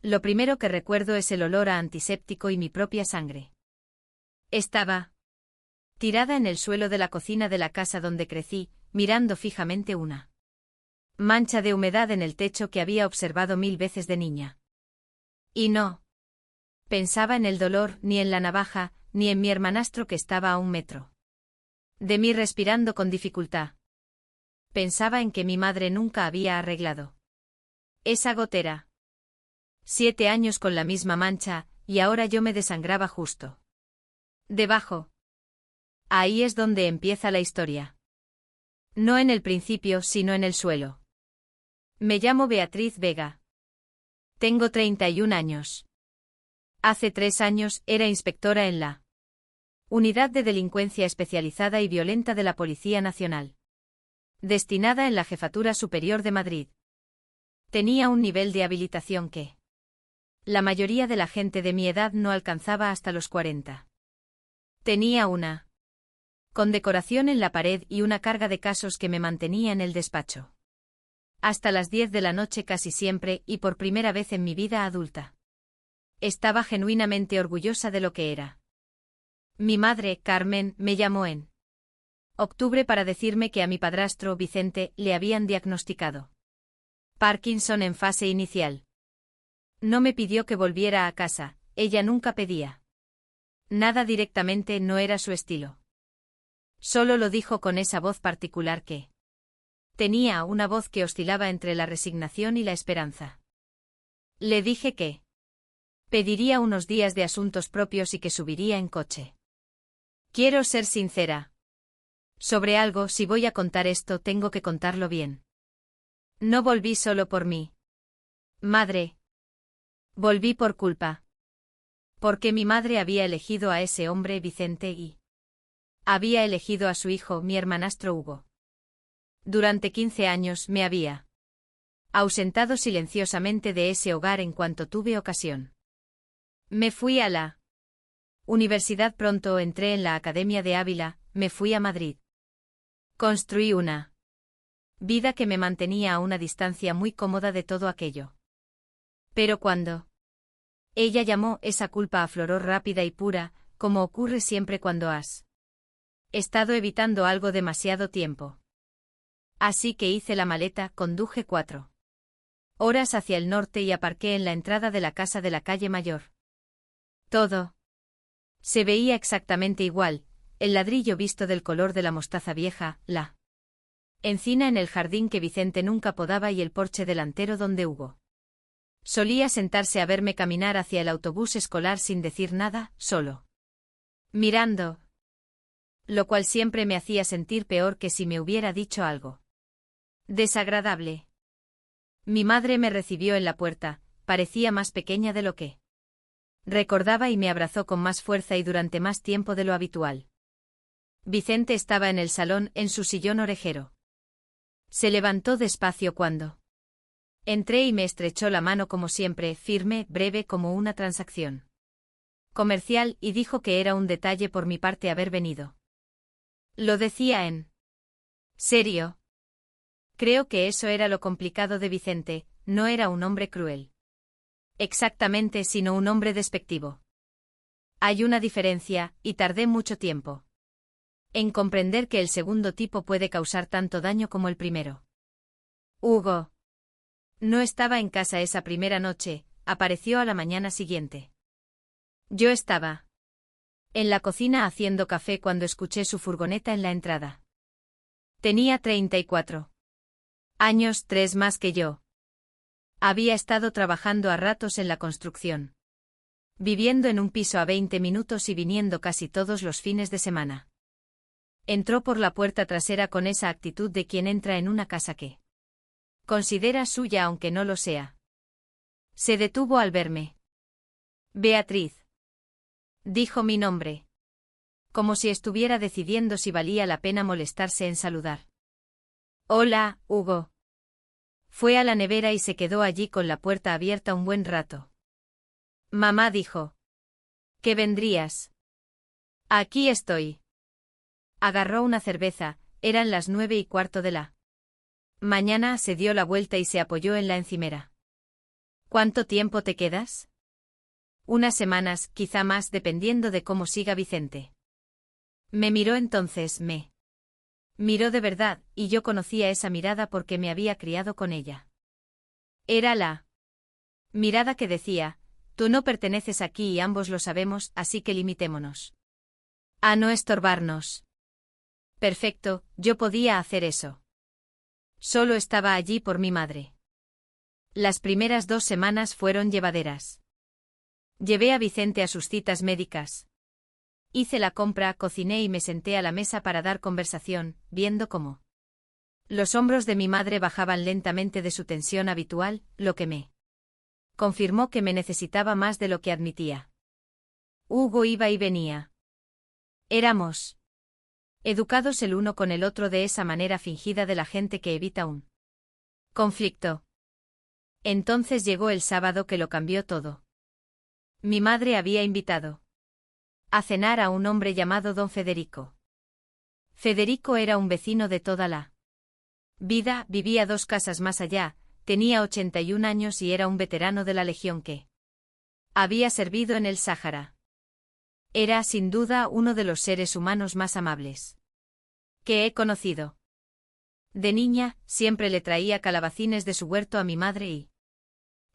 Lo primero que recuerdo es el olor a antiséptico y mi propia sangre. Estaba tirada en el suelo de la cocina de la casa donde crecí, mirando fijamente una mancha de humedad en el techo que había observado 1000 veces de niña. Y no pensaba en el dolor, ni en la navaja, ni en mi hermanastro que estaba a 1 metro de mí respirando con dificultad. Pensaba en que mi madre nunca había arreglado esa gotera. 7 años con la misma mancha, y ahora yo me desangraba justo debajo. Ahí es donde empieza la historia. No en el principio, sino en el suelo. Me llamo Beatriz Vega. Tengo 31 años. Hace 3 años era inspectora en la Unidad de Delincuencia Especializada y Violenta de la Policía Nacional, destinada en la Jefatura Superior de Madrid. Tenía un nivel de habilitación que la mayoría de la gente de mi edad no alcanzaba hasta los 40. Tenía una condecoración en la pared y una carga de casos que me mantenía en el despacho hasta las 10 de la noche casi siempre, y por primera vez en mi vida adulta estaba genuinamente orgullosa de lo que era. Mi madre, Carmen, me llamó en octubre para decirme que a mi padrastro, Vicente, le habían diagnosticado Parkinson en fase inicial. No me pidió que volviera a casa, ella nunca pedía nada directamente, no era su estilo. Solo lo dijo con esa voz particular que tenía, una voz que oscilaba entre la resignación y la esperanza. Le dije que pediría unos días de asuntos propios y que subiría en coche. Quiero ser sincera. Sobre algo, si voy a contar esto, tengo que contarlo bien. No volví solo por mí, madre. Volví por culpa. Porque mi madre había elegido a ese hombre, Vicente, y había elegido a su hijo, mi hermanastro Hugo. Durante 15 años me había ausentado silenciosamente de ese hogar en cuanto tuve ocasión. Me fui a la universidad pronto, entré en la Academia de Ávila, me fui a Madrid. Construí una vida que me mantenía a una distancia muy cómoda de todo aquello. Pero cuando ella llamó, esa culpa afloró rápida y pura, como ocurre siempre cuando has estado evitando algo demasiado tiempo. Así que hice la maleta, conduje 4 horas hacia el norte y aparqué en la entrada de la casa de la calle Mayor. Todo se veía exactamente igual, el ladrillo visto del color de la mostaza vieja, la encina en el jardín que Vicente nunca podaba y el porche delantero donde Hugo solía sentarse a verme caminar hacia el autobús escolar sin decir nada, solo mirando, lo cual siempre me hacía sentir peor que si me hubiera dicho algo desagradable. Mi madre me recibió en la puerta, parecía más pequeña de lo que recordaba y me abrazó con más fuerza y durante más tiempo de lo habitual. Vicente estaba en el salón, en su sillón orejero. Se levantó despacio cuando entré y me estrechó la mano como siempre, firme, breve como una transacción comercial, y dijo que era un detalle por mi parte haber venido. Lo decía en serio. Creo que eso era lo complicado de Vicente, no era un hombre cruel. Exactamente, sino un hombre despectivo. Hay una diferencia, y tardé mucho tiempo en comprender que el segundo tipo puede causar tanto daño como el primero. Hugo no estaba en casa esa primera noche, apareció a la mañana siguiente. Yo estaba en la cocina haciendo café cuando escuché su furgoneta en la entrada. Tenía 34 años, 3 más que yo. Había estado trabajando a ratos en la construcción, viviendo en un piso a 20 minutos y viniendo casi todos los fines de semana. Entró por la puerta trasera con esa actitud de quien entra en una casa que considera suya aunque no lo sea. Se detuvo al verme. Beatriz. Dijo mi nombre. Como si estuviera decidiendo si valía la pena molestarse en saludar. Hola, Hugo. Fue a la nevera y se quedó allí con la puerta abierta un buen rato. Mamá dijo que vendrías. Aquí estoy. Agarró una cerveza, eran las 9:15 de la mañana, se dio la vuelta y se apoyó en la encimera. ¿Cuánto tiempo te quedas? Unas semanas, quizá más, dependiendo de cómo siga Vicente. Me miró entonces, me miró de verdad, y yo conocía esa mirada porque me había criado con ella. Era la mirada que decía, tú no perteneces aquí y ambos lo sabemos, así que limitémonos a no estorbarnos. Perfecto, yo podía hacer eso. Solo estaba allí por mi madre. Las primeras 2 semanas fueron llevaderas. Llevé a Vicente a sus citas médicas. Hice la compra, cociné y me senté a la mesa para dar conversación, viendo cómo los hombros de mi madre bajaban lentamente de su tensión habitual, lo que me confirmó que me necesitaba más de lo que admitía. Hugo iba y venía. Éramos educados el uno con el otro de esa manera fingida de la gente que evita un conflicto. Entonces llegó el sábado que lo cambió todo. Mi madre había invitado a cenar a un hombre llamado don Federico. Federico era un vecino de toda la vida, vivía 2 casas más allá, tenía 81 años y era un veterano de la Legión que había servido en el Sáhara. Era, sin duda, uno de los seres humanos más amables que he conocido. De niña, siempre le traía calabacines de su huerto a mi madre y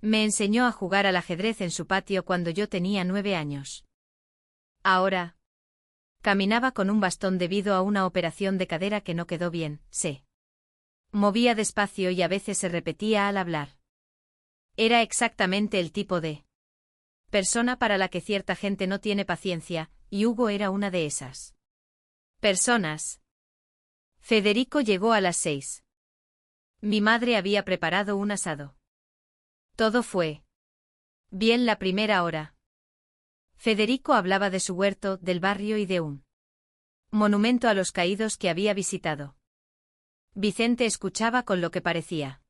me enseñó a jugar al ajedrez en su patio cuando yo tenía 9 años. Ahora caminaba con un bastón debido a una operación de cadera que no quedó bien, se movía despacio y a veces se repetía al hablar. Era exactamente el tipo de persona para la que cierta gente no tiene paciencia, y Hugo era una de esas personas. Federico llegó a las 6. Mi madre había preparado un asado. Todo fue bien la primera hora. Federico hablaba de su huerto, del barrio y de un monumento a los caídos que había visitado. Vicente escuchaba con lo que parecía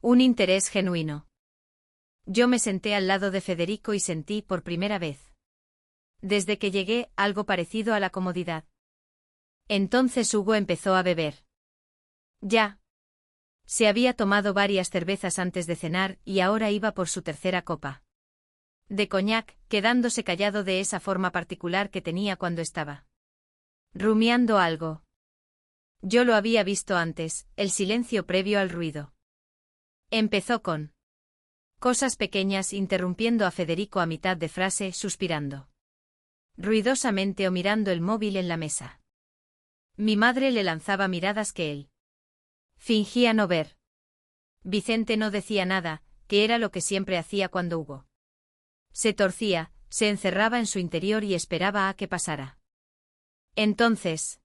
un interés genuino. Yo me senté al lado de Federico y sentí por primera vez, desde que llegué, algo parecido a la comodidad. Entonces Hugo empezó a beber. Ya se había tomado varias cervezas antes de cenar y ahora iba por su tercera copa de coñac, quedándose callado de esa forma particular que tenía cuando estaba rumiando algo. Yo lo había visto antes, el silencio previo al ruido. Empezó con cosas pequeñas, interrumpiendo a Federico a mitad de frase, suspirando ruidosamente o mirando el móvil en la mesa. Mi madre le lanzaba miradas que él fingía no ver. Vicente no decía nada, que era lo que siempre hacía cuando Hugo se torcía, se encerraba en su interior y esperaba a que pasara. Entonces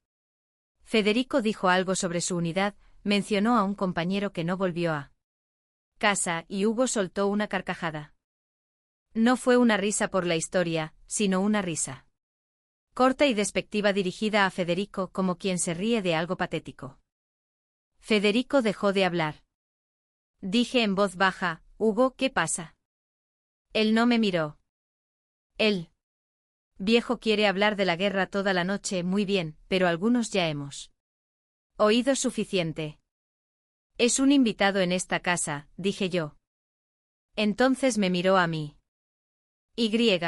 Federico dijo algo sobre su unidad, mencionó a un compañero que no volvió a casa y Hugo soltó una carcajada. No fue una risa por la historia, sino una risa corta y despectiva dirigida a Federico como quien se ríe de algo patético. Federico dejó de hablar. Dije en voz baja, Hugo, ¿qué pasa? Él no me miró. El viejo quiere hablar de la guerra toda la noche, muy bien, pero algunos ya hemos oído suficiente. Es un invitado en esta casa, dije yo. Entonces me miró a mí. Y.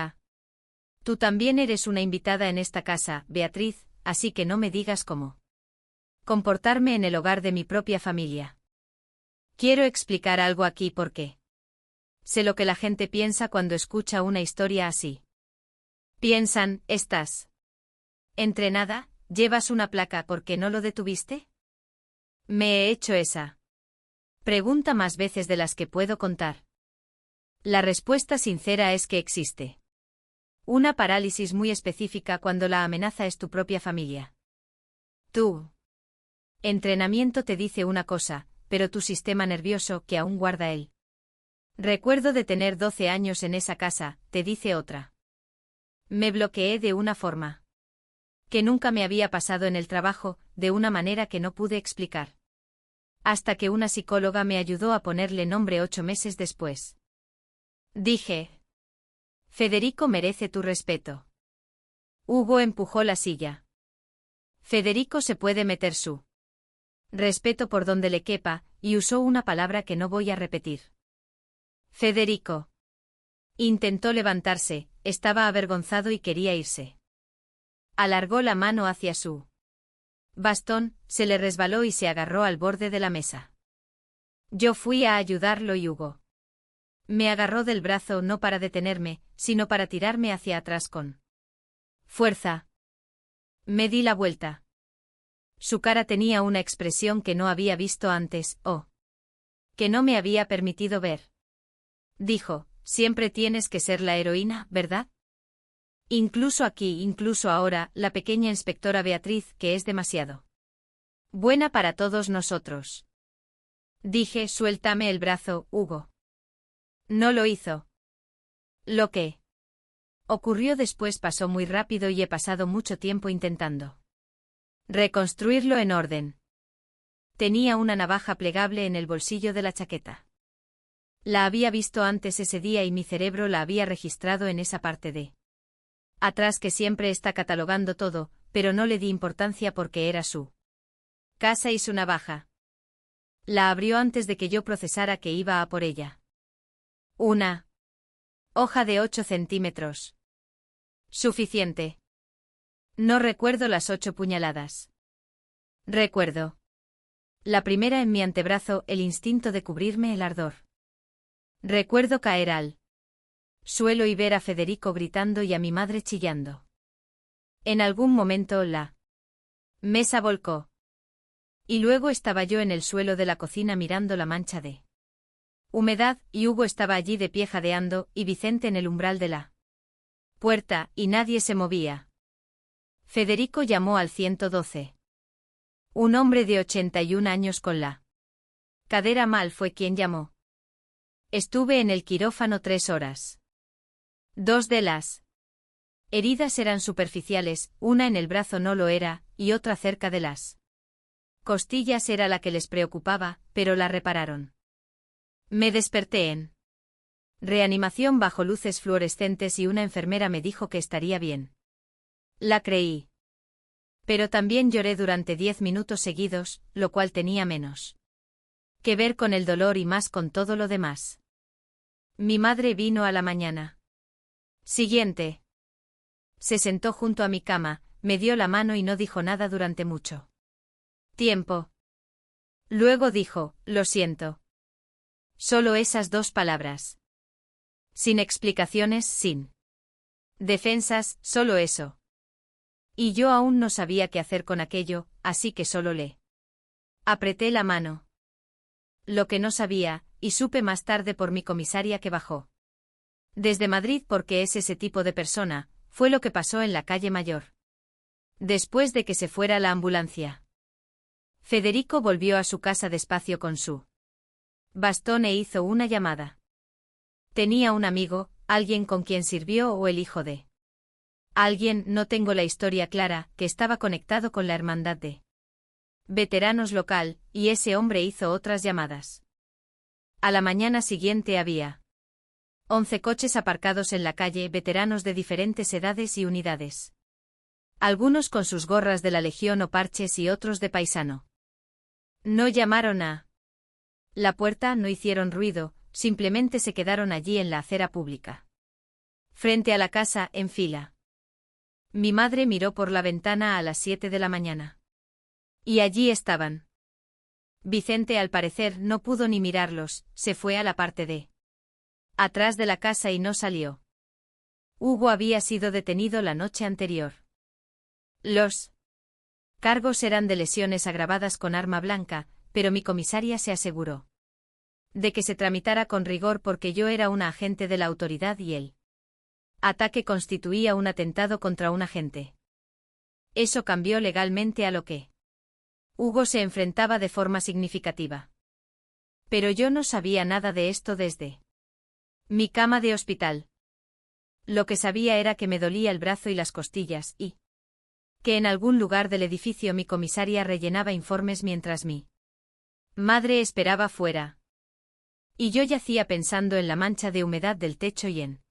Tú también eres una invitada en esta casa, Beatriz, así que no me digas cómo comportarme en el hogar de mi propia familia. Quiero explicar algo aquí porque sé lo que la gente piensa cuando escucha una historia así. Piensan, ¿estás entrenada? ¿Llevas una placa porque no lo detuviste? Me he hecho esa pregunta más veces de las que puedo contar. La respuesta sincera es que existe una parálisis muy específica cuando la amenaza es tu propia familia. Tu entrenamiento te dice una cosa, pero tu sistema nervioso, que aún guarda el recuerdo de tener 12 años en esa casa, te dice otra. Me bloqueé de una forma que nunca me había pasado en el trabajo, de una manera que no pude explicar. Hasta que una psicóloga me ayudó a ponerle nombre 8 meses después. Dije: Federico merece tu respeto. Hugo empujó la silla. Federico se puede meter su respeto por donde le quepa, y usó una palabra que no voy a repetir. Federico. Intentó levantarse, estaba avergonzado y quería irse. Alargó la mano hacia su bastón, se le resbaló y se agarró al borde de la mesa. Yo fui a ayudarlo y Hugo me agarró del brazo no para detenerme, sino para tirarme hacia atrás con fuerza. Me di la vuelta. Su cara tenía una expresión que no había visto antes, o que no me había permitido ver. Dijo, siempre tienes que ser la heroína, ¿verdad? Incluso aquí, incluso ahora, la pequeña inspectora Beatriz, que es demasiado buena para todos nosotros. Dije, suéltame el brazo, Hugo. No lo hizo. Lo que ocurrió después pasó muy rápido y he pasado mucho tiempo intentando reconstruirlo en orden. Tenía una navaja plegable en el bolsillo de la chaqueta. La había visto antes ese día y mi cerebro la había registrado en esa parte de atrás que siempre está catalogando todo, pero no le di importancia porque era su casa y su navaja. La abrió antes de que yo procesara que iba a por ella. Una hoja de 8 centímetros. Suficiente. No recuerdo las 8 puñaladas. Recuerdo la primera en mi antebrazo, el instinto de cubrirme el ardor. Recuerdo caer al suelo y ver a Federico gritando y a mi madre chillando. En algún momento la mesa volcó. Y luego estaba yo en el suelo de la cocina mirando la mancha de humedad, y Hugo estaba allí de pie jadeando, y Vicente en el umbral de la puerta, y nadie se movía. Federico llamó al 112. Un hombre de 81 años con la cadera mal fue quien llamó. Estuve en el quirófano 3 horas. 2 de las heridas eran superficiales, una en el brazo no lo era, y otra cerca de las costillas era la que les preocupaba, pero la repararon. Me desperté en reanimación bajo luces fluorescentes y una enfermera me dijo que estaría bien. La creí. Pero también lloré durante 10 minutos seguidos, lo cual tenía menos que ver con el dolor y más con todo lo demás. Mi madre vino a la mañana siguiente. Se sentó junto a mi cama, me dio la mano y no dijo nada durante mucho tiempo. Luego dijo, lo siento. Solo esas 2 palabras. Sin explicaciones, sin defensas, solo eso. Y yo aún no sabía qué hacer con aquello, así que solo le apreté la mano. Lo que no sabía, y supe más tarde por mi comisaria que bajó desde Madrid porque es ese tipo de persona, fue lo que pasó en la calle Mayor. Después de que se fuera la ambulancia. Federico volvió a su casa despacio con su bastón e hizo una llamada. Tenía un amigo, alguien con quien sirvió o el hijo de alguien, no tengo la historia clara, que estaba conectado con la hermandad de veteranos local, y ese hombre hizo otras llamadas. A la mañana siguiente había 11 coches aparcados en la calle, veteranos de diferentes edades y unidades. Algunos con sus gorras de la Legión o parches y otros de paisano. No llamaron a la puerta, no hicieron ruido, simplemente se quedaron allí en la acera pública. Frente a la casa, en fila. Mi madre miró por la ventana a las 7 de la mañana. Y allí estaban. Vicente al parecer no pudo ni mirarlos, se fue a la parte de atrás de la casa y no salió. Hugo había sido detenido la noche anterior. Los cargos eran de lesiones agravadas con arma blanca, pero mi comisaria se aseguró de que se tramitara con rigor porque yo era una agente de la autoridad y el ataque constituía un atentado contra un agente. Eso cambió legalmente a lo que Hugo se enfrentaba de forma significativa. Pero yo no sabía nada de esto desde mi cama de hospital. Lo que sabía era que me dolía el brazo y las costillas y que en algún lugar del edificio mi comisaria rellenaba informes mientras mi madre esperaba fuera. Y yo yacía pensando en la mancha de humedad del techo y en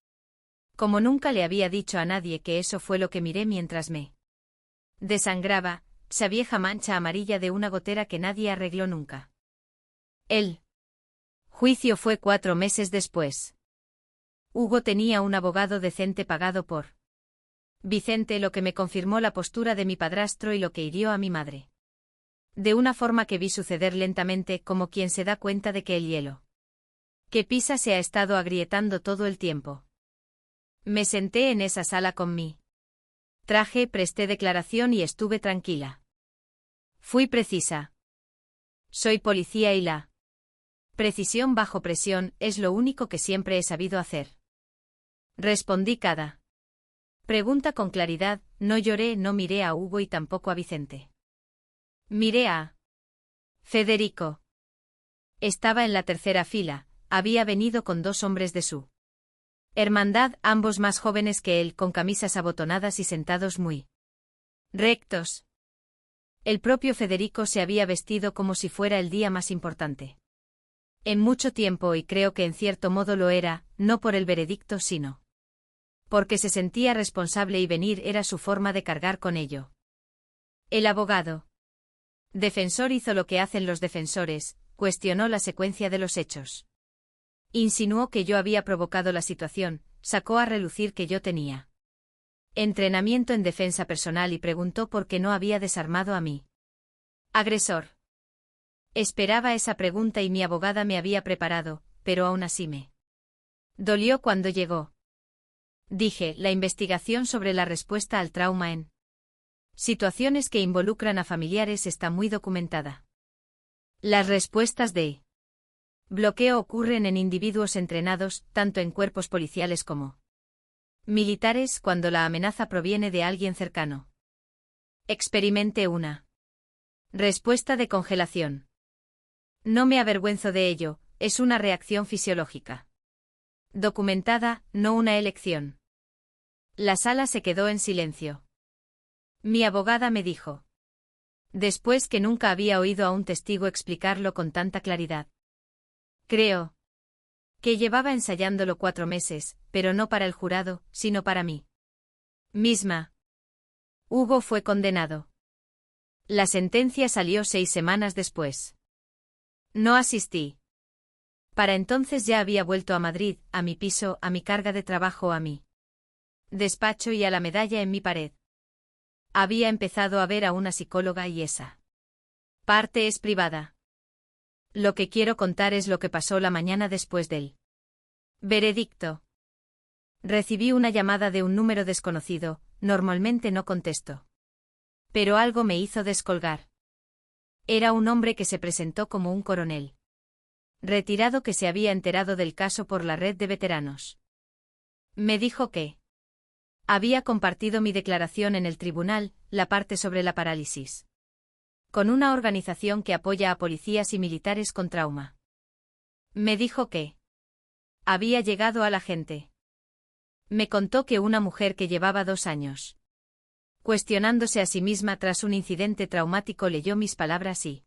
como nunca le había dicho a nadie que eso fue lo que miré mientras me desangraba, esa vieja mancha amarilla de una gotera que nadie arregló nunca. El Juicio fue 4 meses después. Hugo tenía un abogado decente pagado por Vicente, lo que me confirmó la postura de mi padrastro y lo que hirió a mi madre. De una forma que vi suceder lentamente, como quien se da cuenta de que el hielo que pisa se ha estado agrietando todo el tiempo. Me senté en esa sala con mi traje, presté declaración y estuve tranquila. Fui precisa. Soy policía y la precisión bajo presión es lo único que siempre he sabido hacer. Respondí cada pregunta con claridad, no lloré, no miré a Hugo y tampoco a Vicente. Miré a Federico. Estaba en la tercera fila, había venido con 2 hombres de su hermandad, ambos más jóvenes que él, con camisas abotonadas y sentados muy rectos. El propio Federico se había vestido como si fuera el día más importante en mucho tiempo, y creo que en cierto modo lo era, no por el veredicto sino porque se sentía responsable y venir era su forma de cargar con ello. El abogado defensor hizo lo que hacen los defensores, cuestionó la secuencia de los hechos. Insinuó que yo había provocado la situación, sacó a relucir que yo tenía entrenamiento en defensa personal y preguntó por qué no había desarmado a mi agresor. Esperaba esa pregunta y mi abogada me había preparado, pero aún así me dolió cuando llegó. Dije, la investigación sobre la respuesta al trauma en situaciones que involucran a familiares está muy documentada. Las respuestas de bloqueo ocurren en individuos entrenados, tanto en cuerpos policiales como militares, cuando la amenaza proviene de alguien cercano. Experimenté una respuesta de congelación. No me avergüenzo de ello, es una reacción fisiológica documentada, no una elección. La sala se quedó en silencio. Mi abogada me dijo, después, que nunca había oído a un testigo explicarlo con tanta claridad. Creo que llevaba ensayándolo 4 meses, pero no para el jurado, sino para mí misma. Hugo fue condenado. La sentencia salió 6 semanas después. No asistí. Para entonces ya había vuelto a Madrid, a mi piso, a mi carga de trabajo, a mi despacho y a la medalla en mi pared. Había empezado a ver a una psicóloga y esa parte es privada. Lo que quiero contar es lo que pasó la mañana después del veredicto. Recibí una llamada de un número desconocido, normalmente no contesto. Pero algo me hizo descolgar. Era un hombre que se presentó como un coronel retirado que se había enterado del caso por la red de veteranos. Me dijo que había compartido mi declaración en el tribunal, la parte sobre la parálisis, con una organización que apoya a policías y militares con trauma. Me dijo que había llegado a la gente. Me contó que una mujer que llevaba 2 años cuestionándose a sí misma tras un incidente traumático leyó mis palabras y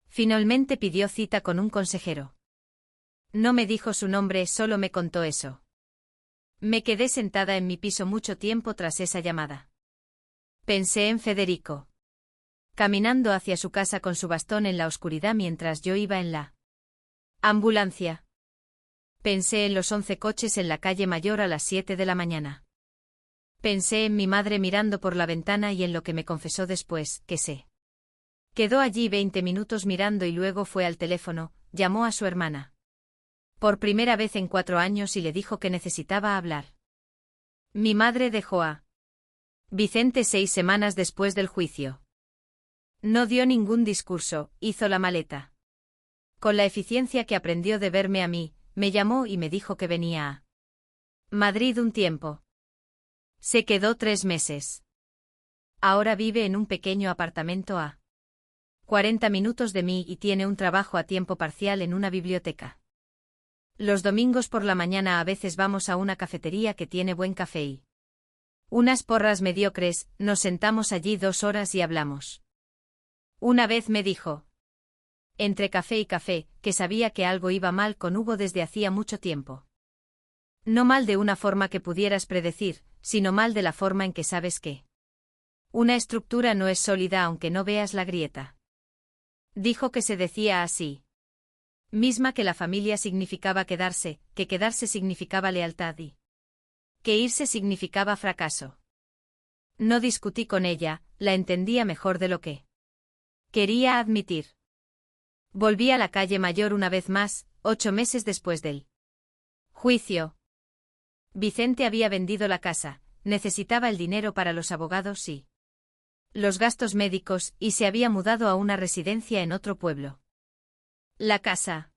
finalmente pidió cita con un consejero. No me dijo su nombre, solo me contó eso. Me quedé sentada en mi piso mucho tiempo tras esa llamada. Pensé en Federico, caminando hacia su casa con su bastón en la oscuridad mientras yo iba en la ambulancia. Pensé en los 11 coches en la calle Mayor a las 7 de la mañana. Pensé en mi madre mirando por la ventana y en lo que me confesó después, que se quedó allí 20 minutos mirando y luego fue al teléfono, llamó a su hermana por primera vez en 4 años y le dijo que necesitaba hablar. Mi madre dejó a Vicente 6 semanas después del juicio. No dio ningún discurso, hizo la maleta. Con la eficiencia que aprendió de verme a mí, me llamó y me dijo que venía a Madrid un tiempo. Se quedó 3 meses. Ahora vive en un pequeño apartamento a 40 minutos de mí y tiene un trabajo a tiempo parcial en una biblioteca. Los domingos por la mañana a veces vamos a una cafetería que tiene buen café y unas porras mediocres, nos sentamos allí 2 horas y hablamos. Una vez me dijo, entre café y café, que sabía que algo iba mal con Hugo desde hacía mucho tiempo. No mal de una forma que pudieras predecir, sino mal de la forma en que sabes que una estructura no es sólida aunque no veas la grieta. Dijo que se decía así Misma que la familia significaba quedarse, que quedarse significaba lealtad y que irse significaba fracaso. No discutí con ella, la entendía mejor de lo que quería admitir. Volví a la calle Mayor una vez más, 8 meses después del juicio. Vicente había vendido la casa, necesitaba el dinero para los abogados y los gastos médicos, y se había mudado a una residencia en otro pueblo. La casa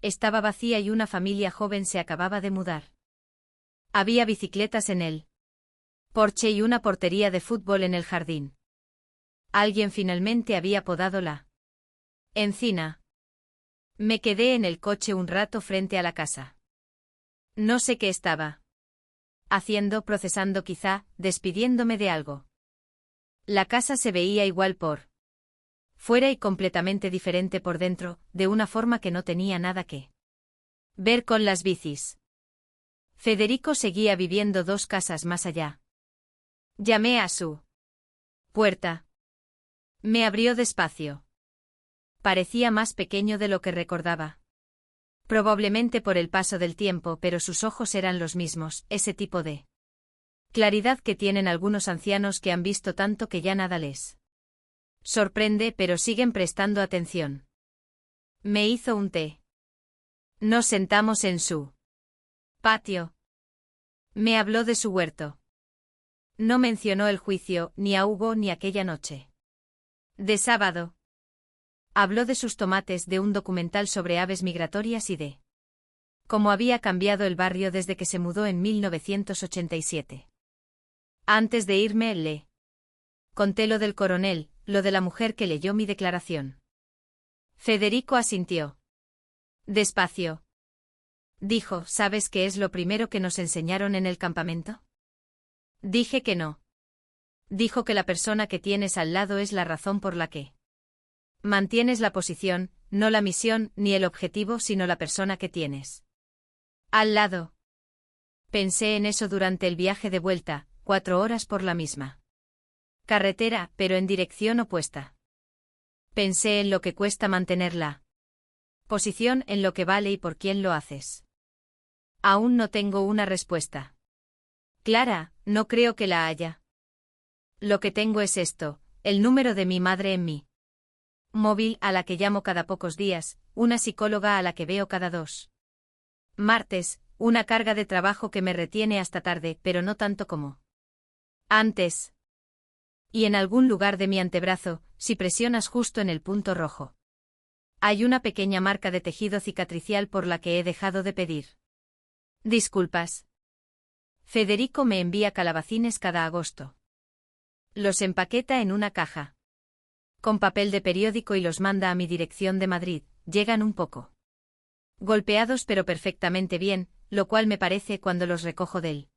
estaba vacía y una familia joven se acababa de mudar. Había bicicletas en el porche y una portería de fútbol en el jardín. Alguien finalmente había podado la encina. Me quedé en el coche un rato frente a la casa. No sé qué estaba haciendo, procesando quizá, despidiéndome de algo. La casa se veía igual por fuera y completamente diferente por dentro, de una forma que no tenía nada que ver con las bicis. Federico seguía viviendo 2 casas más allá. Llamé a su puerta. Me abrió despacio. Parecía más pequeño de lo que recordaba. Probablemente por el paso del tiempo, pero sus ojos eran los mismos, ese tipo de claridad que tienen algunos ancianos que han visto tanto que ya nada les sorprende, pero siguen prestando atención. Me hizo un té. Nos sentamos en su patio. Me habló de su huerto. No mencionó el juicio, ni a Hugo ni aquella noche de sábado. Habló de sus tomates, de un documental sobre aves migratorias y de cómo había cambiado el barrio desde que se mudó en 1987. Antes de irme, le conté lo del coronel, lo de la mujer que leyó mi declaración. Federico asintió. Despacio. Dijo, ¿sabes qué es lo primero que nos enseñaron en el campamento? Dije que no. Dijo que la persona que tienes al lado es la razón por la que mantienes la posición, no la misión ni el objetivo, sino la persona que tienes al lado. Pensé en eso durante el viaje de vuelta, 4 horas por la misma carretera, pero en dirección opuesta. Pensé en lo que cuesta mantener la posición, en lo que vale y por quién lo haces. Aún no tengo una respuesta clara, no creo que la haya. Lo que tengo es esto, el número de mi madre en mi móvil, a la que llamo cada pocos días, una psicóloga a la que veo cada 2 martes, una carga de trabajo que me retiene hasta tarde, pero no tanto como antes. Y en algún lugar de mi antebrazo, si presionas justo en el punto rojo, hay una pequeña marca de tejido cicatricial por la que he dejado de pedir disculpas. Federico me envía calabacines cada agosto. Los empaqueta en una caja con papel de periódico y los manda a mi dirección de Madrid. Llegan un poco golpeados pero perfectamente bien, lo cual me parece, cuando los recojo del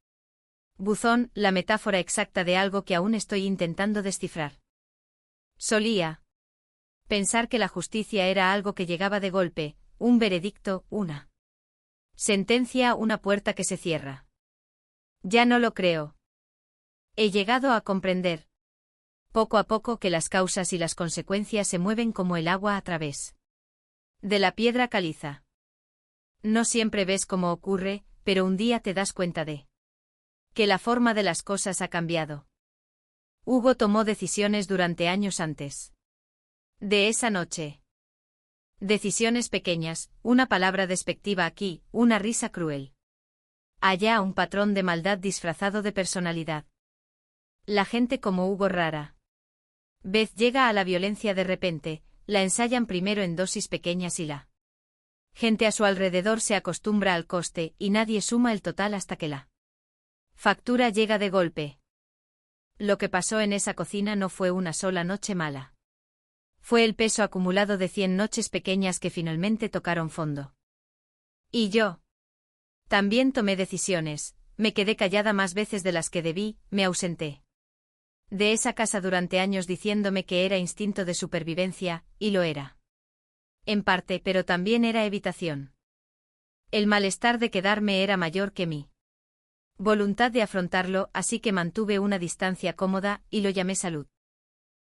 buzón, la metáfora exacta de algo que aún estoy intentando descifrar. Solía pensar que la justicia era algo que llegaba de golpe, un veredicto, una sentencia, una puerta que se cierra. Ya no lo creo. He llegado a comprender, poco a poco, que las causas y las consecuencias se mueven como el agua a través de la piedra caliza. No siempre ves cómo ocurre, pero un día te das cuenta de que la forma de las cosas ha cambiado. Hugo tomó decisiones durante años antes de esa noche. Decisiones pequeñas, una palabra despectiva aquí, una risa cruel allá, un patrón de maldad disfrazado de personalidad. La gente como Hugo rara vez llega a la violencia de repente, la ensayan primero en dosis pequeñas y la gente a su alrededor se acostumbra al coste y nadie suma el total hasta que la factura llega de golpe. Lo que pasó en esa cocina no fue una sola noche mala. Fue el peso acumulado de 100 noches pequeñas que finalmente tocaron fondo. Y yo también tomé decisiones, me quedé callada más veces de las que debí, me ausenté de esa casa durante años diciéndome que era instinto de supervivencia, y lo era. En parte, pero también era evitación. El malestar de quedarme era mayor que mi voluntad de afrontarlo, así que mantuve una distancia cómoda, y lo llamé salud.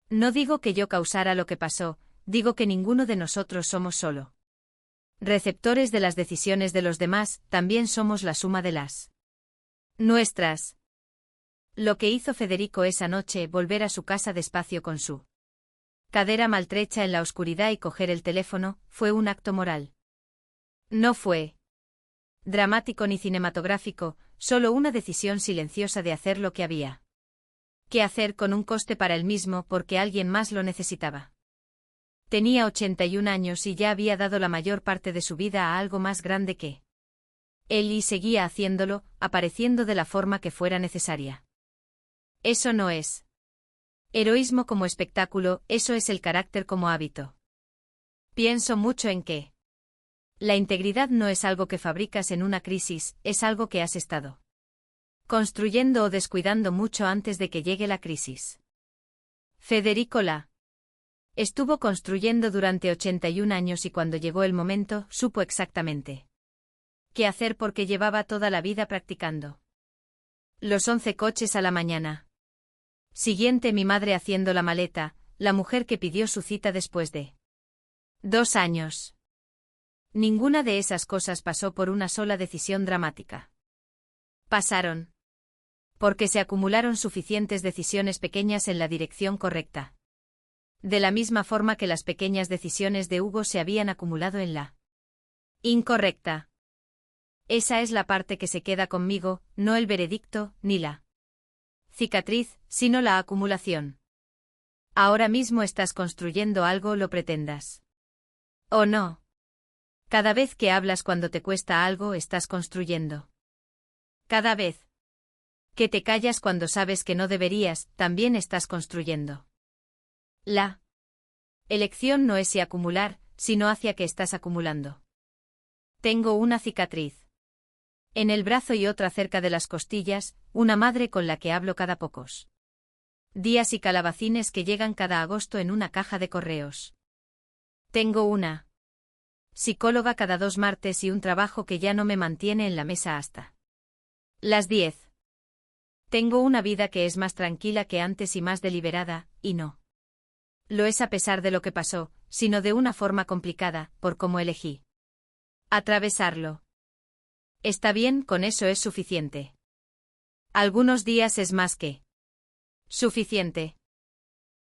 No digo que yo causara lo que pasó, digo que ninguno de nosotros somos solo Receptores de las decisiones de los demás, también somos la suma de las nuestras. Lo que hizo Federico esa noche, volver a su casa despacio con su cadera maltrecha en la oscuridad y coger el teléfono, fue un acto moral. No fue dramático ni cinematográfico, solo una decisión silenciosa de hacer lo que había que hacer con un coste para él mismo porque alguien más lo necesitaba. Tenía 81 años y ya había dado la mayor parte de su vida a algo más grande que él y seguía haciéndolo, apareciendo de la forma que fuera necesaria. Eso no es heroísmo como espectáculo, eso es el carácter como hábito. Pienso mucho en que la integridad no es algo que fabricas en una crisis, es algo que has estado construyendo o descuidando mucho antes de que llegue la crisis. Federico la estuvo construyendo durante 81 años y cuando llegó el momento, supo exactamente qué hacer porque llevaba toda la vida practicando. Los 11 coches a la mañana siguiente, mi madre haciendo la maleta, la mujer que pidió su cita después de 2 años. Ninguna de esas cosas pasó por una sola decisión dramática. Pasaron porque se acumularon suficientes decisiones pequeñas en la dirección correcta. De la misma forma que las pequeñas decisiones de Hugo se habían acumulado en la incorrecta. Esa es la parte que se queda conmigo, no el veredicto, ni la cicatriz, sino la acumulación. Ahora mismo estás construyendo algo, lo pretendas ¿o no? Cada vez que hablas cuando te cuesta algo, estás construyendo. Cada vez que te callas cuando sabes que no deberías, también estás construyendo. La elección no es si acumular, sino hacia qué estás acumulando. Tengo una cicatriz en el brazo y otra cerca de las costillas, una madre con la que hablo cada pocos días y calabacines que llegan cada agosto en una caja de correos. Tengo una psicóloga cada 2 martes y un trabajo que ya no me mantiene en la mesa hasta las 10. Tengo una vida que es más tranquila que antes y más deliberada, y no lo es a pesar de lo que pasó, sino de una forma complicada, por cómo elegí atravesarlo. Está bien, con eso es suficiente. Algunos días es más que suficiente.